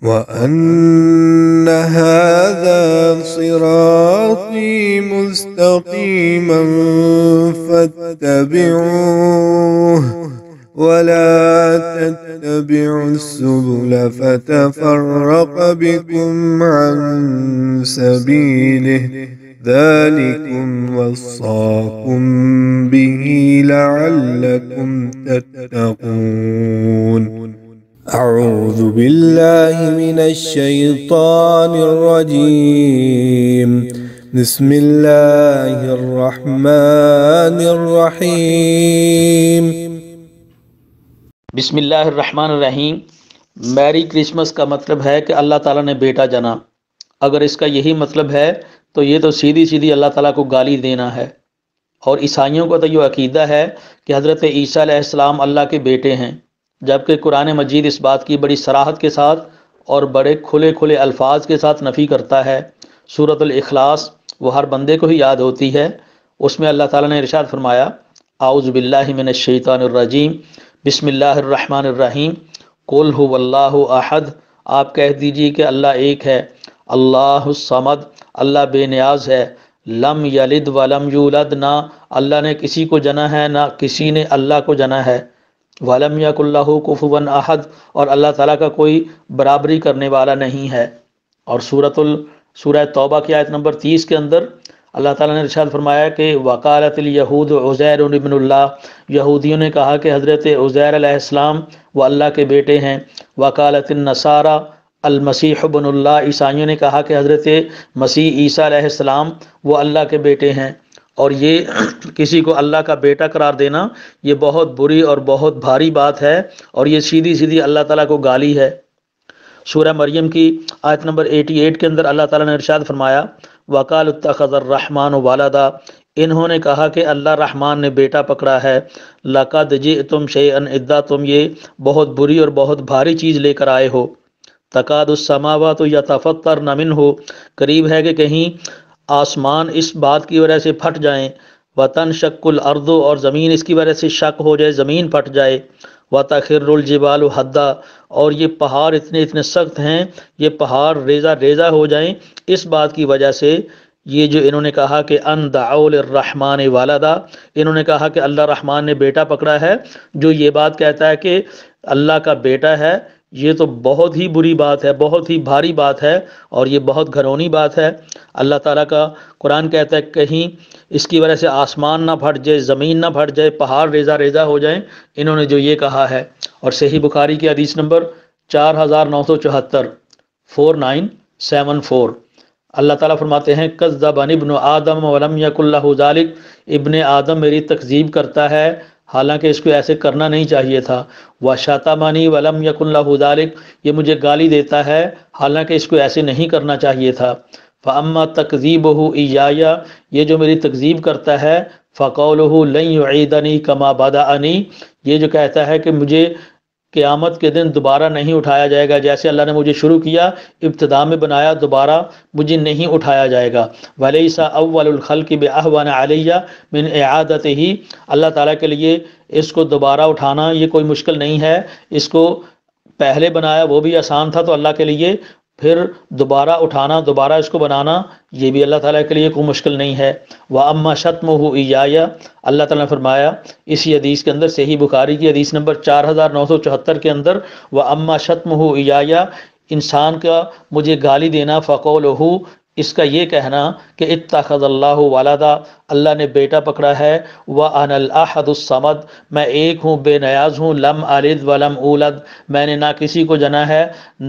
وأن هذا صراطي مستقيما فاتبعوه ولا تتبعوا السبل فتفرق بكم عن سبيله ذلكم وصاكم به لعلكم تتقون. أعوذ بالله من الشيطان الرجيم. بسم الله الرحمن الرحيم. بسم اللہ الرحمن الرحیم۔ میری کرسمس کا مطلب ہے کہ اللہ تعالیٰ نے بیٹا جنا۔ اگر اس کا یہی مطلب ہے تو یہ تو سیدھی سیدھی اللہ تعالیٰ کو گالی دینا ہے، اور عیسائیوں کا تو یہ عقیدہ ہے کہ حضرت عیسیٰ علیہ السلام اللہ کے بیٹے ہیں، جبکہ قرآن مجید اس بات کی بڑی صراحت کے ساتھ اور بڑے کھلے کھلے الفاظ کے ساتھ نفی کرتا ہے۔ سورۃ الاخلاص وہ ہر بندے کو ہی یاد ہوتی ہے، اس میں اللہ تعالیٰ نے ارشاد فرمایا اعوذ باللہ من الشیطان الرجیم بسم اللہ الرحمن الرحیم قل هو اللہ احد، آپ کہہ دیجئے کہ اللہ ایک ہے، اللہ الصمد، اللہ بے نیاز ہے، لم یلد ولم یولد، نہ اللہ نے کسی کو جنا ہے نہ کسی نے اللہ کو جنا ہے، وَلَمْ يَكُنْ لَهُ كُفُوًا أَحَدٌ، اور اللہ تعالیٰ کا کوئی برابری کرنے والا نہیں ہے۔ اور سورہ توبہ کی آیت نمبر 30 کے اندر اللہ تعالیٰ نے ارشاد فرمایا کہ وَقَالَتِ الْيَهُودُ عُزَيْرٌ ابن اللہ، یہودیوں نے کہا کہ حضرت عزیر علیہ السلام وہ اللہ کے بیٹے ہیں۔ وَقَالَتِ النَّصَارَى المسیح ابن اللہ، عیسائیوں نے کہا کہ حضرت مسیح عیسیٰ علیہ السلام وہ اللہ کے بیٹے ہیں۔ اور یہ کسی کو اللہ کا بیٹا قرار دینا یہ بہت بری اور بہت بھاری بات ہے، اور یہ سیدھی سیدھی اللہ تعالیٰ کو گالی ہے۔ سورہ مریم کی آیت نمبر 88 کے اندر اللہ تعالیٰ نے ارشاد فرمایا وَقَالُوا اتَّخَذَ الرَّحْمَنُ وَلَدًا، انہوں نے کہا کہ اللہ رحمان نے بیٹا پکڑا ہے۔ لَقَدْ جِئْتُمْ شَيْئًا اِدًّا، تم یہ بہت بری اور بہت بھاری چیز لے کر آئے ہو۔ تَكَادُ السَّمَاوَاتُ يَتَفَطَّرْنَ مِنْهُ، قریب ہے کہ کہیں آسمان اس بات کی وجہ سے پھٹ جائیں، وَتَنشَقُّ الْأَرْضُ، اور زمین اس کی وجہ سے شق ہو جائے، زمین پھٹ جائے، وَتَخِرُّ الْجِبَالُ هَدًّا، اور یہ پہاڑ اتنے سخت ہیں، یہ پہاڑ ریزہ ریزہ ہو جائیں، اس بات کی وجہ سے یہ جو انہوں نے کہا کہ ان دعوا للرحمن ولدا، انہوں نے کہا کہ اللہ رحمان نے بیٹا پکڑا ہے۔ جو یہ بات کہتا ہے کہ اللہ کا بیٹا ہے، یہ تو بہت ہی بری بات ہے، بہت ہی بھاری بات ہے، اور یہ بہت گھنونی بات ہے۔ اللہ تعالیٰ کا قرآن کہتا ہے کہیں اس کی وجہ سے آسمان نہ پھٹ جائے، زمین نہ پھٹ جائے، پہاڑ ریزہ ریزہ ہو جائیں، انہوں نے جو یہ کہا ہے۔ اور صحیح بخاری کی حدیث نمبر 4974 4974 اللہ تعالیٰ فرماتے ہیں کذبنی ابن آدم ولم یکن لہ ذلک، ابن آدم میری تکذیب کرتا ہے حالانکہ اس کو ایسے کرنا نہیں چاہیے تھا۔ وشتمنی ولم یکن لہ ذلک، یہ مجھے گالی دیتا ہے حالانکہ اس کو ایسے نہیں کرنا چاہیے تھا۔ فاما تکذیبہ ایایا، یہ جو میری تکذیب کرتا ہے، فقولہ لن یعیدنی کما بدأنی، یہ جو کہتا ہے کہ مجھے قیامت کے دن دوبارہ نہیں اٹھایا جائے گا، جیسے اللہ نے مجھے شروع کیا ابتدا میں بنایا، دوبارہ مجھے نہیں اٹھایا جائے گا۔ وَلَيْسَ أَوَّلُ الْخَلْقِ بِأَهْوَنَ عَلَيَّ مِنْ إِعَادَتِهِ، اللہ تعالیٰ کے لیے اس کو دوبارہ اٹھانا یہ کوئی مشکل نہیں ہے، اس کو پہلے بنایا وہ بھی آسان تھا، تو اللہ کے لیے پھر دوبارہ اٹھانا، دوبارہ اس کو بنانا یہ بھی اللہ تعالیٰ کے لیے کوئی مشکل نہیں ہے۔ وَأَمَّا شَتْمُهُ إِيَّايَ، اللہ تعالیٰ نے فرمایا اسی حدیث کے اندر، صحیح بخاری کی حدیث نمبر 4974 کے اندر، وَأَمَّا شَتْمُهُ إِيَّايَ، انسان کا مجھے گالی دینا، فَقَوْلُهُ، اس کا یہ کہنا کہ اتخذ اللہ ولدا، اللہ نے بیٹا پکڑا ہے، وَأَنَا الْأَحَدُ الصَّمَدُ، میں ایک ہوں، بے نیاز ہوں، لم الد ولم اولد، میں نے نہ کسی کو جنا ہے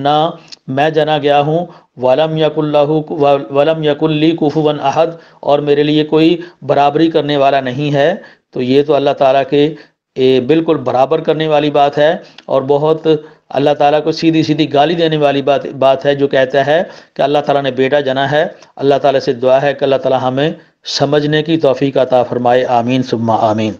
نہ میں جنا گیا ہوں، ولم یکن لی کفوا احد، اور میرے لیے کوئی برابری کرنے والا نہیں ہے۔ تو یہ تو اللہ تعالیٰ کے بالکل برابر کرنے والی بات ہے، اور بہت اللہ تعالیٰ کو سیدھی سیدھی گالی دینے والی بات ہے جو کہتا ہے کہ اللہ تعالیٰ نے بیٹا جنا ہے۔ اللہ تعالیٰ سے دعا ہے کہ اللہ تعالیٰ ہمیں سمجھنے کی توفیق عطا فرمائے، آمین ثم آمین۔